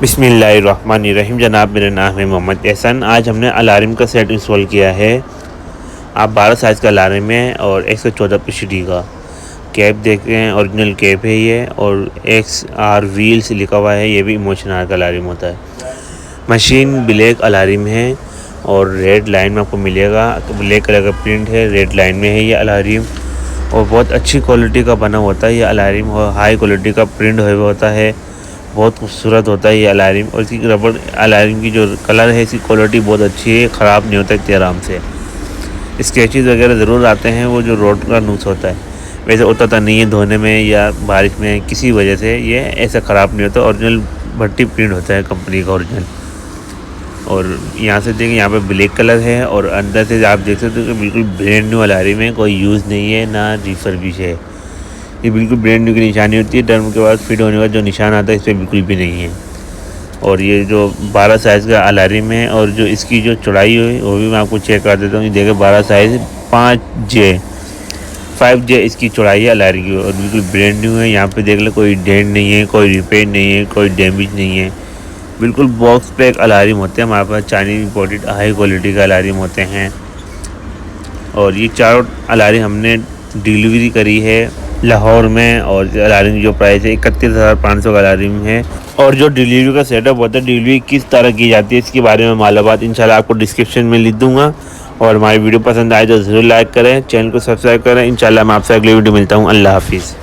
बिस्मिल्लाहिर्रहमानिर्रहीम। जनाब, मेरा नाम है मोहम्मद एहसन। आज हमने अलार्म का सेट इंस्टॉल किया है। आप 12 साइज़ का अलार्म है और 114 PCD का कैप देख रहे हैं। ओरिजिनल कैप है ये, और XR व्हील्स लिखा हुआ है। ये भी इमोशनल का अलार्म होता है। मशीन ब्लैक अलार्म है और रेड लाइन में आपको मिलेगा। ब्लैक कलर का प्रिंट है, रेड लाइन में है ये अलार्म, और बहुत अच्छी क्वालिटी का बना होता है ये अलार्म, और हाई क्वालिटी का प्रिंट हुआ होता है। बहुत खूबसूरत होता है ये अलार्म, और इसकी रबड़ अलार्म की जो कलर है इसकी क्वालिटी बहुत अच्छी है, ख़राब नहीं होता इतने आराम से। स्क्रैचेस वगैरह ज़रूर आते हैं, वो जो रोड का नुक्स होता है, वैसे उतरता नहीं है धोने में या बारिश में, किसी वजह से ये ऐसा ख़राब नहीं होता। ओरिजिनल भट्टी प्रिंट होता है कंपनी का ओरिजिनल। और यहाँ से देखिए, यहाँ पे ब्लैक कलर है, और अंदर से आप देख सकते हो कि बिल्कुल ब्रांड न्यू अलार्म है, कोई यूज़ नहीं है ना रिफर्बिश है। ये बिल्कुल ब्रांड न्यू की निशानी होती है। टर्म के बाद फिट होने का जो निशान आता है इस पर बिल्कुल भी नहीं है। और ये जो 12 साइज़ का अलार्म है, और जो इसकी जो चौड़ाई है वो भी मैं आपको चेक कर देता हूँ। देखिए 12 साइज़ 5J इसकी चौड़ाई है अलार्म की, और बिल्कुल ब्रांड न्यू है। यहाँ पे देख ले, कोई डेंट नहीं है, कोई रिपेयर नहीं है, कोई डैमेज नहीं है। बिल्कुल बॉक्स पैक अलार्म होते हैं हमारे पास। चाइनीज इंपोर्टेड हाई क्वालिटी का अलार्म होते हैं। और ये चारों अलार्म हमने डिलीवरी करी है लाहौर में, और अलार्म की जो प्राइस है 31,500 का अलार्म है। और जो डिलीवरी का सेटअप होता है, डिलीवरी किस तरह की जाती है, इसके बारे में मालूमात इंशाल्लाह आपको डिस्क्रिप्शन में लिख दूंगा। और हमारी वीडियो पसंद आए तो ज़रूर लाइक करें, चैनल को सब्सक्राइब करें। इंशाल्लाह मैं आपसे अगली वीडियो मिलता हूँ। अल्लाह हाफिज़।